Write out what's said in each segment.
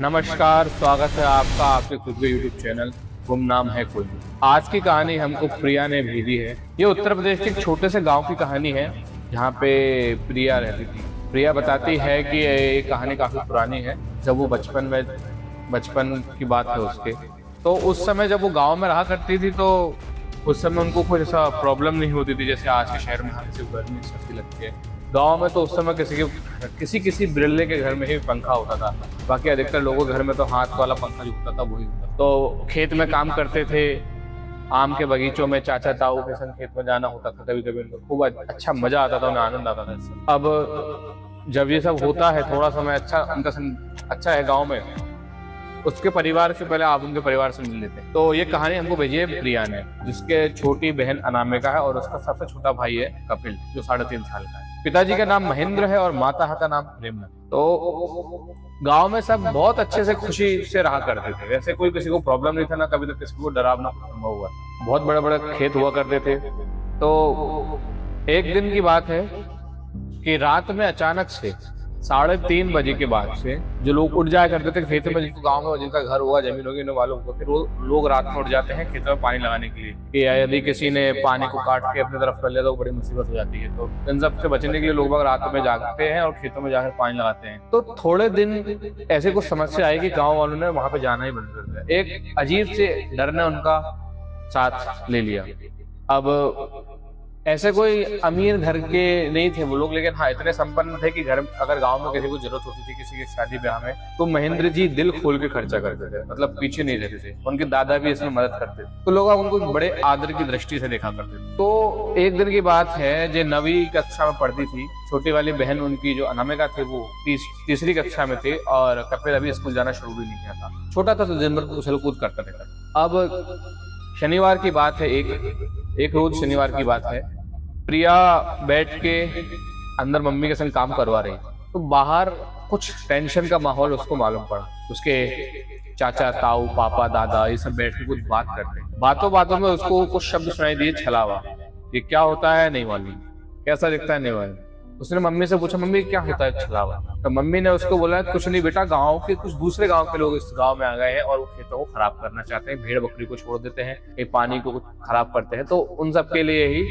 नमस्कार, स्वागत है आपका आपके खुद के यूट्यूब चैनल गुमनाम है कोई। आज की कहानी हमको प्रिया ने भेजी है। ये उत्तर प्रदेश के एक छोटे से गांव की कहानी है जहाँ पे प्रिया रहती थी। प्रिया बताती है कि ये कहानी काफ़ी पुरानी है। जब वो बचपन की बात है उसके, तो उस समय जब वो गांव में रहा करती थी तो उस समय उनको कोई ऐसा प्रॉब्लम नहीं होती थी जैसे आज के शहर में हमें सिर्फ गर्मी सर्दी लगती है। गांव में तो उस समय किसी बिरले के घर में ही पंखा होता था। बाकी अधिकतर लोगों के घर में तो हाथ वाला पंखा जो होता था वही होता। तो खेत में काम करते थे, आम के बगीचों में चाचा ताऊ के संग खेत में जाना होता था। कभी कभी उनको खूब अच्छा मजा आता था, उन्हें आनंद आता था इससे। अब जब ये सब होता है, थोड़ा समय अच्छा है गाँव में, उसके परिवार से पहले आप उनके परिवार से मिल लेते हैं। तो ये कहानी हमको भेजी है प्रिया ने, जिसके छोटी बहन अनामिका है और उसका सबसे छोटा भाई है कपिल, जो 3.5 साल का है। पिताजी का नाम महेंद्र है और माता का नाम प्रेमना। तो गांव में सब बहुत अच्छे से खुशी से रहा करते थे। वैसे कोई किसी को प्रॉब्लम नहीं था, ना कभी तक किसी को डरावना अनुभव हुआ। बहुत बड़े बड़े खेत हुआ करते थे। तो एक दिन की बात है कि रात में अचानक से 3:30 बजे के बाद से जो लोग उठ जाया करते थे खेतों में, जिनको गांव में जिनका घर होगा, जमीन होगी, मालूम होगा, फिर वो लोग रात में उठ जाते हैं खेतों में पानी लगाने के लिए कि यदि किसी ने पानी को काट के अपनी तरफ कर लिया तो बड़ी मुसीबत हो जाती है। तो इन सब से बचने के लिए लोग बाग रात में जागते हैं और खेतों में जाकर पानी लगाते हैं। तो थोड़े दिन ऐसे कुछ समस्या आई कि गाँव वालों ने वहां पे जाना ही बंद कर दिया। एक अजीब से डर ने उनका साथ ले लिया। अब ऐसे कोई अमीर घर के नहीं थे वो लोग, लेकिन हाँ इतने संपन्न थे कि घर अगर गांव में किसी को जरूरत होती थी किसी की शादी ब्याह में, तो महेंद्र जी दिल खोल के खर्चा करते थे। मतलब पीछे नहीं रहते थे। उनके दादा भी इसमें मदद करते थे, तो लोग उनको बड़े आदर की दृष्टि से देखा करते थे। तो एक दिन की बात है, जो 9वीं कक्षा में पढ़ती थी, छोटी वाली बहन उनकी जो अनामिका थी वो तीसरी कक्षा में थी और कपिल अभी स्कूल जाना शुरू भी नहीं किया था। छोटा था तो दिन भर उछल कूद करता रहता। अब शनिवार की बात है, एक रोज शनिवार की बात है, प्रिया बैठ के अंदर मम्मी के संग काम करवा रही, तो बाहर कुछ टेंशन का माहौल उसको मालूम पड़ा। उसके चाचा ताऊ पापा दादा ये सब बैठ के कुछ बात करते हैं। बातों बातों में उसको कुछ शब्द सुनाई दिए, छलावा। ये क्या होता है नहीं मालूम, कैसा दिखता है नहीं मालूम। उसने मम्मी से पूछा, मम्मी क्या होता है छलावा? तो मम्मी ने उसको बोला, कुछ नहीं बेटा, गाँव के कुछ दूसरे गाँव के लोग इस गाँव में आ गए हैं और वो खेतों को खराब करना चाहते हैं, भेड़ बकरी को छोड़ देते हैं, ये पानी को खराब करते हैं, तो उन सब के लिए ही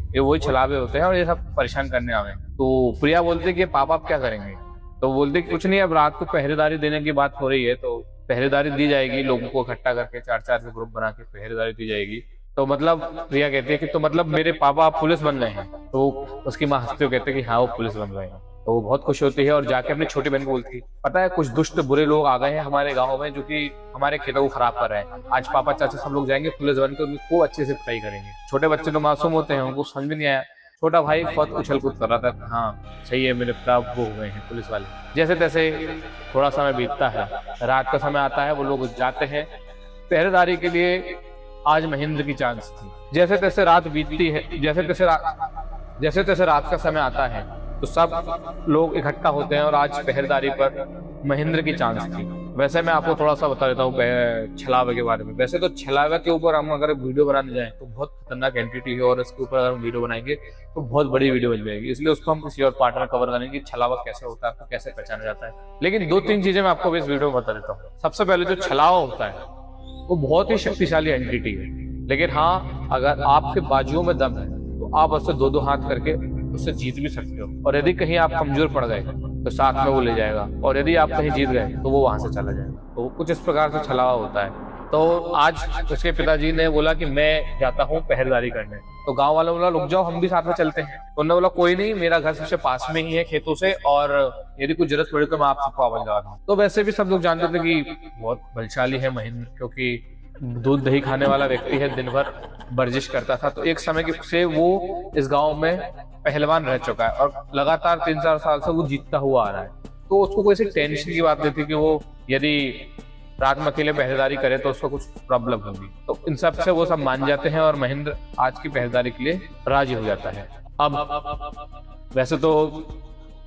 ये वही छलावे होते हैं और ये सब परेशान करने आवे। तो प्रिया बोलते कि पापा आप क्या करेंगे? तो बोलते कि कुछ नहीं, अब रात को पहरेदारी देने की बात हो रही है, तो पहरेदारी दी जाएगी, लोगों को इकट्ठा करके 4-4 के ग्रुप बना के पहरेदारी दी जाएगी। तो मतलब प्रिया कहती है कि तो मतलब मेरे पापा आप पुलिस बन गए हैं? तो उसकी माँ हंसते हुए कहते हैं कि हाँ वो पुलिस बन गए हैं। तो वो बहुत खुश होती है और जाके अपनी छोटी बहन को बोलती है, पता है कुछ दुष्ट बुरे लोग आ गए हैं हमारे गाँव में जो कि हमारे खेतों को खराब कर रहे हैं। आज पापा चाचा सब लोग जाएंगे पुलिस बन के, उनकी खूब अच्छे से पिटाई करेंगे। छोटे बच्चे तो मासूम होते हैं, उनको समझ भी नहीं आया। छोटा भाई बहुत उछल कूद कर रहा था, हाँ सही है मेरे पिता वो हो गए हैं पुलिस वाले। जैसे तैसे थोड़ा समय बीतता है, रात का समय आता है, वो लोग जाते हैं पहरेदारी के लिए। आज महेंद्र की चांस थी। जैसे तैसे रात बीतती है, जैसे तैसे रात का समय आता है तो सब लोग इकट्ठा होते हैं और आज पहरेदारी पर महेंद्र की चांस थी। वैसे मैं आपको थोड़ा सा बता देता हूँ छलावे के बारे में। वैसे तो छलावे के ऊपर हम अगर वीडियो बनाने जाएं तो बहुत खतरनाक एंटिटी है और इसके ऊपर अगर हम वीडियो बनाएंगे तो बहुत बड़ी वीडियो बन जाएगी, इसलिए उसको हम किसी और पार्ट में कवर करेंगे कि छलावा कैसे होता है, कैसे पहचाना जाता है। लेकिन 2-3 चीजें मैं आपको इस वीडियो में बता देता हूँ। सबसे पहले जो छलावा होता है वो बहुत ही शक्तिशाली एंटिटी है, लेकिन हाँ अगर आपके बाजुओं में दम है तो आप उससे 2-2 हाथ करके उससे जीत भी सकते हो। और यदि कहीं आप कमजोर पड़ गए तो साथ में वो ले जाएगा, और यदि आप कहीं जीत गए तो वो वहां से चला जाएगा। तो कुछ इस प्रकार से छलावा होता है। तो आज उसके पिताजी ने बोला कि मैं जाता हूँ पहरेदारी करने। तो गांव वालों ने बोला रुक जाओ, हम भी साथ में चलते हैं। तो उन्होंने बोला कोई नहीं, मेरा घर सबसे पास में ही है खेतों से, और यदि कुछ जरूरत पड़े तो मैं आप सबको आवाज लगा दूँ। तो वैसे भी सब लोग जानते थे कि बहुत बलशाली है महेंद्र, क्योंकि दूध दही खाने वाला व्यक्ति है, दिन भर वर्जिश करता था। तो एक समय से वो इस गांव में पहलवान रह चुका है और लगातार 3-4 साल से वो जीतता हुआ आ रहा है। तो उसको कोई ऐसी टेंशन की बात नहीं थी कि वो यदि रात में अकेले पहरेदारी करे तो उसको कुछ प्रॉब्लम होगी। तो इन सब से वो सब मान जाते हैं और महेंद्र आज की पहरेदारी के लिए राजी हो जाता है। अब वैसे तो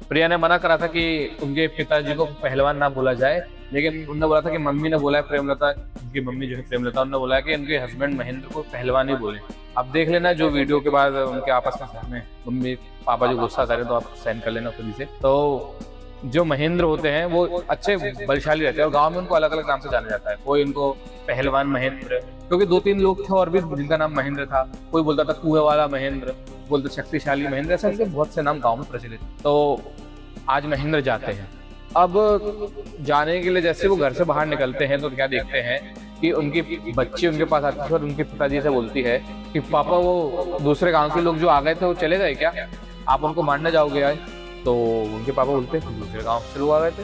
प्रिया ने मना करा था कि उनके पिताजी को पहलवान ना बोला जाए, लेकिन उन्होंने बोला था कि मम्मी ने बोला है, प्रेमलता उनकी मम्मी जो है प्रेमलता, उन्होंने बोला है कि उनके हस्बैंड महेंद्र को पहलवान ही बोले। अब देख लेना जो वीडियो के बाद उनके आपस में मम्मी पापा जो गुस्सा करें तो आप सहन कर लेना खुद से। तो जो महेंद्र होते हैं वो अच्छे बलशाली रहते हैं और गांव में उनको अलग अलग नाम से जाना जाता है। कोई उनको पहलवान महेंद्र, क्योंकि 2-3 लोग थे और भी जिनका नाम महेंद्र था। कोई बोलता था कुएं वाला महेंद्र, बोलते शक्तिशाली महेंद्र, ऐसे ऐसे बहुत से नाम गाँव में प्रचलित। तो आज महेंद्र जाते हैं। अब जाने के लिए जैसे वो घर से बाहर निकलते हैं तो क्या देखते हैं कि उनकी बच्ची उनके पास आती है और उनके पिताजी से बोलती है कि पापा वो दूसरे गांव के लोग जो आ गए थे वो चले गए क्या, आप उनको मारने जाओगे आज? तो उनके पापा बोलते हैं दूसरे गांव से लोग आ गए थे।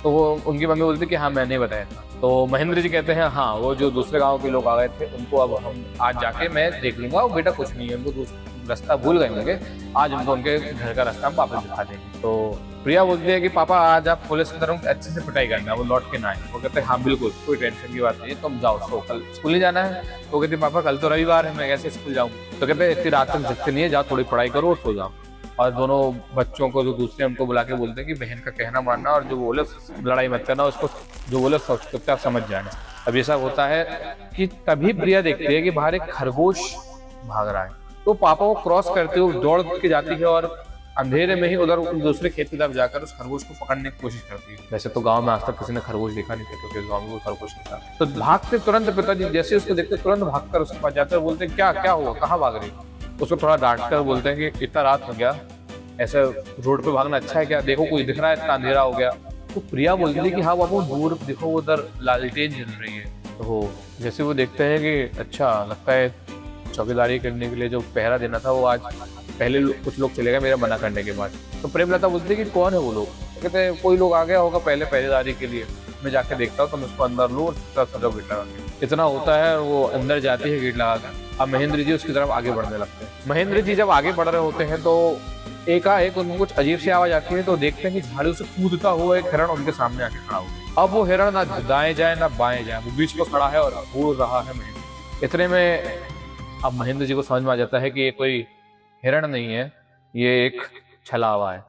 तो वो उनकी मम्मी बोलती कि हाँ मैंने बताया था। तो महेंद्र जी कहते हैं हाँ वो जो दूसरे गांव के लोग आ गए थे उनको अब हम आज जाके मैं देख लूंगा, वो बेटा कुछ नहीं है, उनको रास्ता भूल गए होंगे, आज उनको उनके घर का रास्ता हम वापस दिखा देंगे। तो प्रिया बोलती है कि पापा आज आप पुलिस की तरफ अच्छे से पिटाई करना, वो लौट के ना आए। वो कहते हैं हाँ बिल्कुल, कोई टेंशन की बात नहीं है, तुम जाओ, सो कल स्कूल नहीं जाना है। तो कहते पापा कल तो रविवार है, मैं कैसे स्कूल जाऊँ? तो कहते हैं इतनी रात तक जगते नहीं है, जाओ थोड़ी पढ़ाई करो और सो जाओ। और दोनों बच्चों को जो दूसरे उनको बुला के बोलते हैं कि बहन का कहना मानना और जो बोले लड़ाई मत करना, उसको जो बोले चुपचाप समझ जाना। अब ऐसा होता है कि तभी प्रिया देखती है कि बाहर एक खरगोश भाग रहा है। तो पापा को क्रॉस करते हुए दौड़ के जाती है और अंधेरे में ही उधर दूसरे खेत की तरफ जाकर उस खरगोश को पकड़ने की कोशिश करती है। वैसे तो गांव में आज तक किसी ने खरगोश देखा नहीं था, क्योंकि गांव में कोई खरगोश नहीं था। तो भागते तुरंत पिताजी जैसे उसको देखते तुरंत भागकर उसके पास जाते हैं, बोलते हैं क्या हुआ, कहाँ भाग रही? उसको थोड़ा डांटकर बोलते हैं कि इतना रात हो गया, ऐसे रोड पे भागना अच्छा है क्या? देखो कोई दिख रहा है, इतना अंधेरा हो गया। तो प्रिया बोलती है कि हाँ बाबू दूर देखो उधर लालटेन जल रही है। तो जैसे वो देखते हैं कि अच्छा लगता है चौकीदारी करने के लिए जो पहरा देना था वो आज पहले कुछ लोग चले गए मेरा मना करने के बाद। तो प्रेमलता बोलती है कि कौन है वो लोग? कहते हैं कोई लोग आ गया होगा पहले पहरेदारी के लिए, मैं जाके देखता हूँ, तुम उसको अंदर लो और सजा गेट लगा के। इतना होता है, वो अंदर जाती है गेट लगा कर। अब महेंद्र जी उसकी तरफ आगे बढ़ने लगते हैं। महेंद्र जी जब आगे बढ़ रहे होते हैं तो एकाएक उनको कुछ अजीब सी आवाज आती है। तो देखते हैं कि झाड़ियों से कूदता हुआ एक हिरण उनके सामने आके खड़ा हुआ। अब वो हिरण ना दाएं जाए ना बाएं जाए, वो बीच में खड़ा है और घूर रहा है महेंद्र। इतने में अब महेंद्र जी को समझ में आ जाता है कि ये कोई हिरण नहीं है, ये एक छलावा है।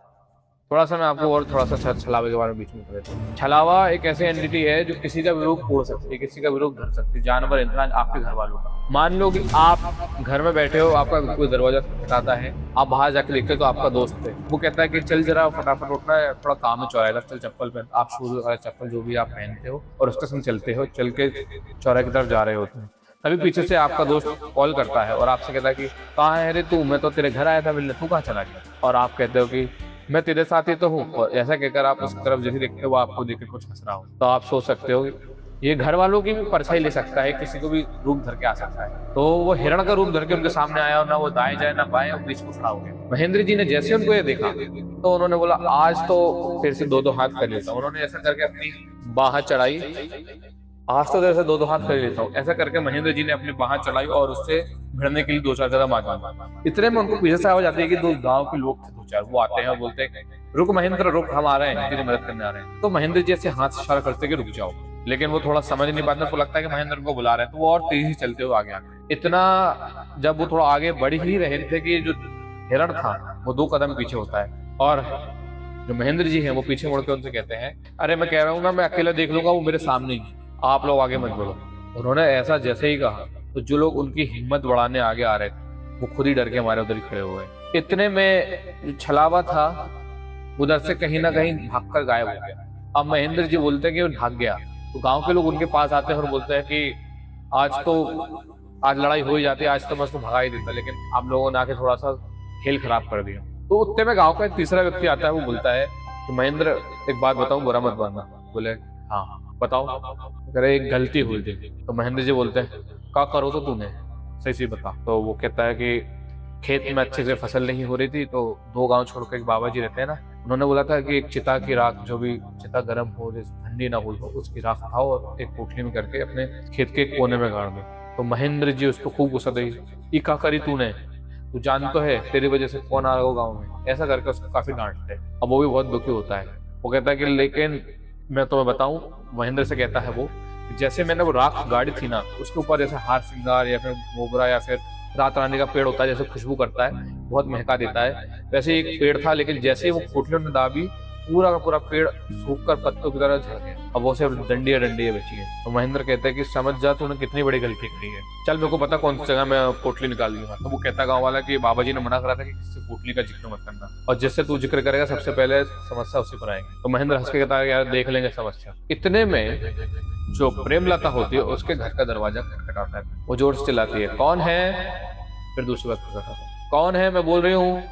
थोड़ा सा मैं आपको और थोड़ा सा छलावे के बारे में बीच में बता देता हूँ। छलावा एक ऐसी एंटिटी है जो किसी का भी रूप तोड़ सकती है, किसी का भी रूप धर सकती है, जानवर, इंसान, आपके घर वालों का। मान लो कि आप घर में बैठे हो, आपका कोई दरवाजा खटखटाता है, आप बाहर जाके देखते हो तो आपका दोस्त है, वो कहता है कि चल जरा फटाफट उठना है, थोड़ा काम है चौराहे, चल चप्पल पहन। आप शूज और चप्पल जो भी आप पहनते हो और उसके संग चलते हो, चल के चौराहे की तरफ जा रहे होते हैं। तभी पीछे से आपका दोस्त कॉल करता है और आपसे कहता है कि कहाँ है रे तू, मैं तो तेरे घर आया था मिलने, तू कहाँ चला गया? और आप कहते हो कि मैं तेरे साथ ही तो हूँ। और ऐसा कहकर आप उस तरफ जैसे देखते हो वो आपको देख के कुछ हंस रहा हो। तो आप सोच सकते हो ये घर वालों की भी परछाई ले सकता है, किसी को भी रूप धर के आ सकता है। तो वो हिरण का रूप धर के उनके सामने आया और ना वो दाएं जाए ना बाएं, और बीच में खड़ा हो गया। महेंद्र जी ने जैसे उनको ये देखा तो उन्होंने बोला आज तो फिर से 2-2 हाथ कर लेता हूँ। उन्होंने ऐसा करके अपनी बाह चढ़ाई, आज तो तेरे से 2-2 हाथ कर लेता हूँ। ऐसा करके महेंद्र जी ने अपनी बाह चढ़ाई और उससे भिड़ने के लिए 2-4 कदम आगे बढ़ा। इतने में उनको पीछे से आवाज आती है कि 2 गांव के लोग थे 2-4, वो आते हैं और बोलते हैं रुक महेंद्र रुक, हम आ रहे हैं, तेरी मदद करने आ रहे हैं। तो महेंद्र जी ऐसे हाथ इशारा करते कि रुक जाओ, लेकिन वो थोड़ा समझ नहीं पाते, उनको लगता है कि महेंद्र को बुला रहे हैं, तो वो और तेजी चलते हुए आगे आगे। इतना जब वो थोड़ा आगे बढ़ ही रहे थे कि जो हिरण था वो 2 कदम पीछे होता है और जो महेंद्र जी हैं वो पीछे मुड़ के उनसे कहते हैं अरे मैं कह रहा हूँ ना, मैं अकेला देख लूंगा, वो मेरे सामने ही, आप लोग आगे मत बढ़ो। उन्होंने ऐसा जैसे ही कहा तो जो लोग उनकी हिम्मत बढ़ाने आगे आ रहे थे वो खुद ही डर के हमारे उधर ही खड़े हुए। इतने में जो छलावा था उधर से कहीं ना कहीं भागकर गायब हो गया। अब महेंद्र जी बोलते हैं कि वो भाग गया, तो गांव के लोग उनके पास आते हैं और बोलते हैं कि आज लड़ाई हो ही जाती, आज तो मैं उसको भगा ही देता, लेकिन आप लोगों ने आके थोड़ा सा खेल खराब कर दिया। तो उतने में गांव का एक तीसरा व्यक्ति आता है, वो बोलता है कि महेंद्र एक बात बताऊं, बुरा मत मानना। बोले हाँ बताओ। अरे एक गलती हुई थी। तो महेंद्र जी बोलते हैं क्या करो तो तूने, सही बता। तो वो कहता है कि खेत में अच्छे से फसल नहीं हो रही थी, तो 2 गांव छोड़कर एक बाबा जी रहते हैं ना, उन्होंने बोला था कि एक चिता की राख, जो भी चिता गर्म हो ठंडी ना हो, उसकी राख उठाओ और एक पोटली में करके अपने खेत के कोने में गाड़ दो। तो महेंद्र जी उसको खूब गुस्सा दी, ये क्या करी तूने, तू जान तो है तेरी वजह से कौन आ रहा हो गाँव में, ऐसा करके उसको काफी डांटते हैं। अब वो भी बहुत दुखी होता है। वो कहता है कि लेकिन मैं तुम्हें बताऊं, महेंद्र से कहता है वो, जैसे मैंने वो राख गाड़ी थी ना, उसके ऊपर जैसे हार श्रृंगार या फिर मोगरा या फिर रात रानी का पेड़ होता है, जैसे खुशबू करता है, बहुत महका देता है, वैसे एक पेड़ था, लेकिन जैसे वो पोटलियों में दाबी पूरा का पूरा पेड़ सूखकर पत्तों की तरह झड़ गया। अब वो सिर्फ डंडियां बची है। तो महेंद्र कहता है कि समझ जा तूने कितनी बड़ी गलती करी है, चल मेरे को पता कौन सी जगह मैं पोटली निकाल दूंगा। तो वो कहता गाँव वाला कि बाबा जी ने मना करा था कि किसी पोटली का जिक्र मत करना, और जिससे तू जिक्र करेगा सबसे पहले समस्या उसी पर आएगी। तो महेंद्र हंस के कहता है यार देख लेंगे समस्या। इतने में जो प्रेमलता होती है उसके घर का दरवाजा खटखटाता है। वो जोर से चिल्लाती है कौन है, फिर दूसरी बार खटखटाता है कौन है, मैं बोल रही हूँ।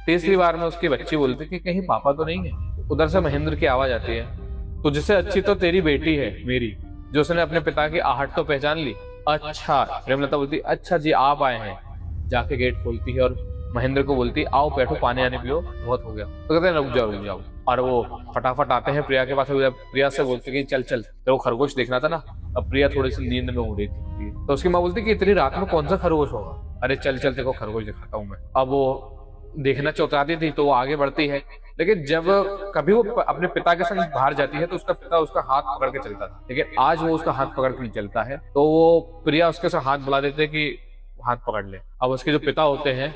तीसरी बार में उसकी बच्ची बोलती कि कहीं पापा तो नहीं है। उधर से महेंद्र की आवाज आती है तुझसे अच्छी तो तेरी बेटी है मेरी, जो उसने अपने पिता की आहट तो पहचान ली। अच्छा, प्रेमलता बोलती अच्छा जी आप आए हैं। जाके गेट खोलती है और महेंद्र को बोलती आओ बैठो पानी आने पियो, बहुत हो गया। तो कहते हैं रुक जाओ। और वो फटाफट आते हैं प्रिया के पास। प्रिया से बोलते कि चल तो वो खरगोश देखना था ना। अब प्रिया थोड़ी सी नींद में हो रही थी, तो उसकी माँ बोलती कि इतनी रात में कौन सा खरगोश होगा। अरे चल देखो खरगोश दिखाता हूँ मैं। अब वो देखना चाहती थी तो वो आगे बढ़ती है, लेकिन जब कभी वो अपने पिता के संग बाहर जाती है तो उसका पिता उसका हाथ पकड़ के चलता था, लेकिन आज वो उसका हाथ पकड़ के नहीं चलता है। तो वो प्रिया उसके साथ हाथ बुला देते कि हाथ पकड़ ले। अब उसके जो पिता होते हैं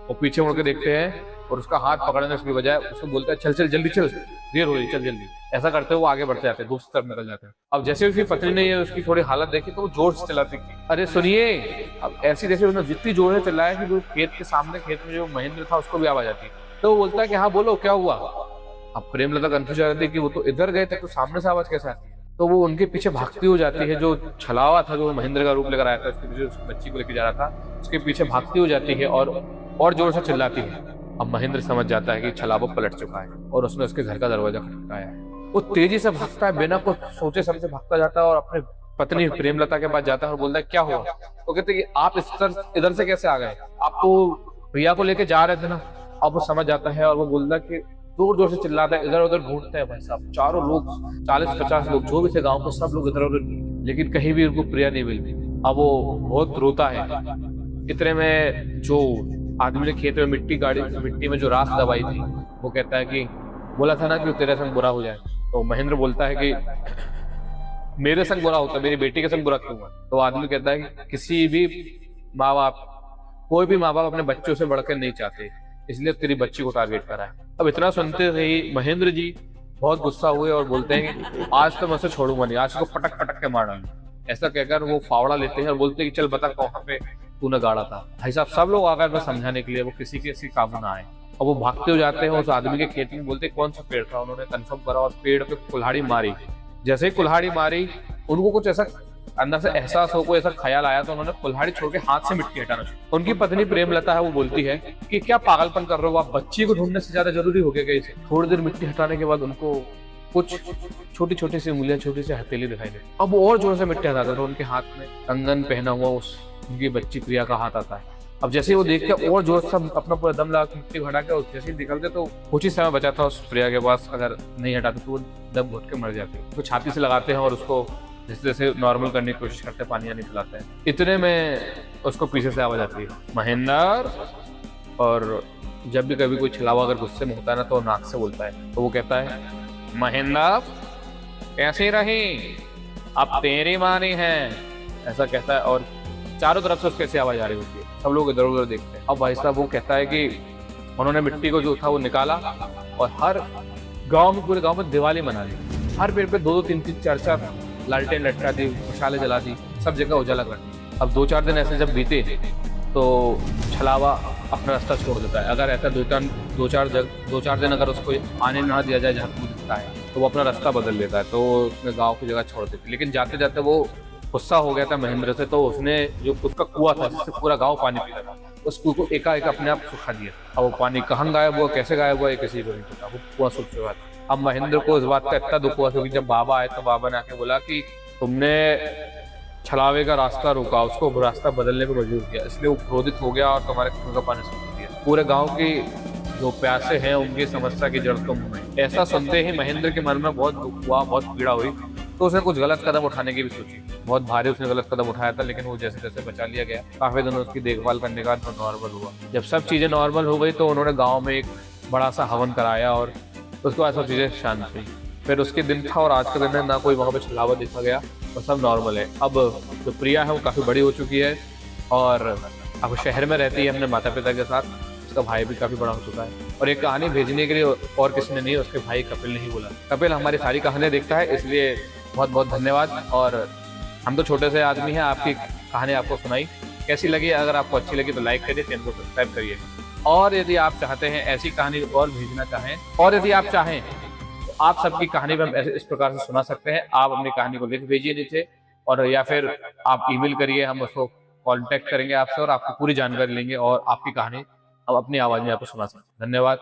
वो पीछे मुड़ के देखते हैं और उसका हाथ पकड़ने की बजाय उसको बोलते हैं चल जल्दी चल, देर हो रही, चल जल्दी। ऐसा करते हुए वो आगे बढ़ते जाते हैं, दूसरी तरफ निकल जाते हैं। अब जैसे उसकी पत्नी ने उसकी थोड़ी हालत देखी तो वो जोर से चिल्लाती थी अरे सुनिए। अब ऐसी जैसे उसने जितनी जोर से चिल्लाया कि वो खेत के सामने खेत में जो महेंद्र था उसको भी आवाज आती। तो वो बोलता है कि हाँ बोलो क्या हुआ। अब प्रेमलता कंफ्यूज हो जाती है कि वो तो इधर गए थे तो सामने से आवाज कैसे आती है। तो वो उनके पीछे भागती हो जाती है। जो छलावा था जो महेंद्र का रूप लेकर आया था उसके पीछे उसकी बच्ची को लेकर जा रहा था, उसके पीछे भागती हो जाती है और जोर से चिल्लाती है। अब महेंद्र समझ जाता है कि छलावा पलट चुका है और उसने उसके घर का दरवाजा खटखटाया है। वो तेजी से भागता है, बिना कुछ सोचे समझे भागता जाता है और अपने पत्नी प्रेमलता के पास जाता है और बोलता है क्या हुआ। वो कहते हैं कि आप इधर से कैसे आ गए, आप तो प्रिया को लेके जा रहे थे ना। अब वो समझ जाता है और वो बोलता है कि जोर से चिल्लाता है, इधर उधर ढूंढते हैं भाई साहब। चारों लोग 40-50 लोग जो भी थे गांव के सब लोग इधर उधर, लेकिन कहीं भी उनको प्रिया नहीं मिलती। अब वो बहुत रोता है। इतने में जो आदमी ने खेत में मिट्टी में जो राख दबाई थी वो कहता है कि बोला था ना कि तेरे संग बुरा हो जाए। तो महेंद्र बोलता है कि मेरे संग बुरा होता, मेरी बेटी के संग बुरा क्यों हुआ। तो आदमी कहता है कि किसी भी माँ बाप, कोई भी माँ बाप अपने बच्चों से बढ़कर नहीं चाहते, इसलिए तेरी बच्ची को टारगेट करा है। अब इतना सुनते ही महेंद्र जी बहुत गुस्सा हुए और बोलते हैं कि आज तो मैं उसे छोड़ूंगा नहीं, आज तो पटक के मार डालूंगा। ऐसा कहकर वो फावड़ा लेते हैं और बोलते हैं कि चल बता कहाँ पे तूने गाड़ा था। भाई साहब सब लोग आ गए समझाने के लिए, वो किसी काबू ना आए और वो भागते हो जाते हैं उस आदमी के खेत में। बोलते कौन सा पेड़ था, उन्होंने कंफर्म करा और पेड़ पे कुल्हाड़ी मारी। जैसे ही कुल्हाड़ी मारी उनको कुछ ऐसा अंदर से एहसास हो, कोई ऐसा ख्याल आया तो उन्होंने कुल्हाड़ी छोड़ के हाथ से मिट्टी हटाना शुरू। उनकी पत्नी प्रेमलता है वो बोलती है कि क्या पागलपन कर रहे हो आप, बच्ची को ढूंढने से ज्यादा जरूरी हो गया इसे। थोड़ी देर मिट्टी हटाने के बाद उनको कुछ छोटी सी उंगलियां, छोटी सी हथेली दिखाई दे। अब वो और जोर से मिट्टी हटाते तो उनके हाथ में कंगन पहना हुआ उनकी बच्ची प्रिया का हाथ आता है। अब जैसे ही वो देखते हैं और जोर से अपना पूरा दम लगा मिट्टी हटा के जैसे ही निकलते तो कुछ ही समय बचा था उस प्रिया के पास, अगर नहीं हटाते तो वो दम घुट के मर जाते। तो छाती से लगाते हैं और उसको जैसे नॉर्मल करने की कोशिश करते हैं, पानी आनी पिलाते हैं। इतने में उसको पीछे से आवाज आती है महेंद्र। और जब भी कभी कोई छलावा अगर गुस्से में होता है ना तो नाक से बोलता है। तो वो कहता है महेंद्र कैसी रही, अब तेरी मानी है, ऐसा कहता है। और चारों तरफ से उसकी ऐसी आवाज आ रही होती है, सब लोग इधर उधर देखते हैं। अब भाई साहब वो कहता है कि उन्होंने मिट्टी को जो था वो निकाला और हर गांव में, पूरे गांव में दिवाली मना दी। हर पेड़ पे 2-2, 3-3, 4-4 लालटेन लटका दी, मशाले जला दी, सब जगह उजाला कर दी। अब 2-4 दिन ऐसे जब बीते तो छलावा अपना रास्ता छोड़ देता है। अगर ऐसा 2-4 दिन अगर उसको आने ना दिया जाए जहाँ को दिखता है तो वो अपना रास्ता बदल लेता है, तो उसने गाँव की जगह छोड़ देती। लेकिन जाते जाते वो गुस्सा हो गया था महेंद्र से, तो उसने जो उसका कुआं था जिससे पूरा गाँव पानी पीता था, उस कुएं को एकाएक अपने आप सुखा दिया। अब वो पानी कहाँ गायब हुआ, कैसे गायब हुआ, ये किसी को नहीं पता, वो कुआं सूख चुका था। अब महेंद्र को इस बात का इतना दुख हुआ क्योंकि जब बाबा आए तो बाबा ने आके बोला कि तुमने छलावे का रास्ता रोका, उसको रास्ता बदलने पर मजबूर किया, इसलिए वो क्रोधित हो गया और तुम्हारे कुएं का पानी सूख दिया। पूरे गाँव की जो प्यासे हैं उनकी समस्या की जड़ तुम हुई। ऐसा सुनते ही महेंद्र के मन में बहुत दुख हुआ, बहुत पीड़ा हुई। तो उसने कुछ गलत कदम उठाने की भी सोची, बहुत भारी उसने गलत कदम उठाया था, लेकिन वो जैसे जैसे बचा लिया गया। काफी दिनों उसकी देखभाल करने के बाद वो नॉर्मल हुआ। जब सब चीजें नॉर्मल हो गई तो उन्होंने गाँव में एक बड़ा सा हवन कराया और उसके बाद सब चीजें शांत हुई। फिर उसके दिन था और आज का दिन है, ना कोई वहाँ पे छलावा देखा गया और सब नॉर्मल है। अब जो प्रिया है वो काफी बड़ी हो चुकी है और अब शहर में रहती है अपने माता पिता के साथ। उसका भाई भी काफ़ी बड़ा हो चुका है। और ये कहानी भेजने के लिए और किसी ने नहीं, उसके भाई कपिल ने ही बोला। कपिल हमारी सारी कहानियाँ देखता है, इसलिए बहुत बहुत धन्यवाद। और हम तो छोटे से आदमी हैं, आपकी कहानी आपको सुनाई, कैसी लगी? अगर आपको अच्छी लगी तो लाइक करिए, चैनल को सब्सक्राइब करिए। और यदि आप चाहते हैं ऐसी कहानी और भेजना चाहें, और यदि आप चाहें तो आप सबकी कहानी भी हम ऐसे इस प्रकार से सुना सकते हैं। आप अपनी कहानी को लिख भेजिए नीचे, और या फिर आप ईमेल करिए, हम उसको कांटेक्ट करेंगे आपसे और आपकी पूरी जानकारी लेंगे और आपकी कहानी हम अपनी आवाज़ में आपको सुना सकते हैं। धन्यवाद।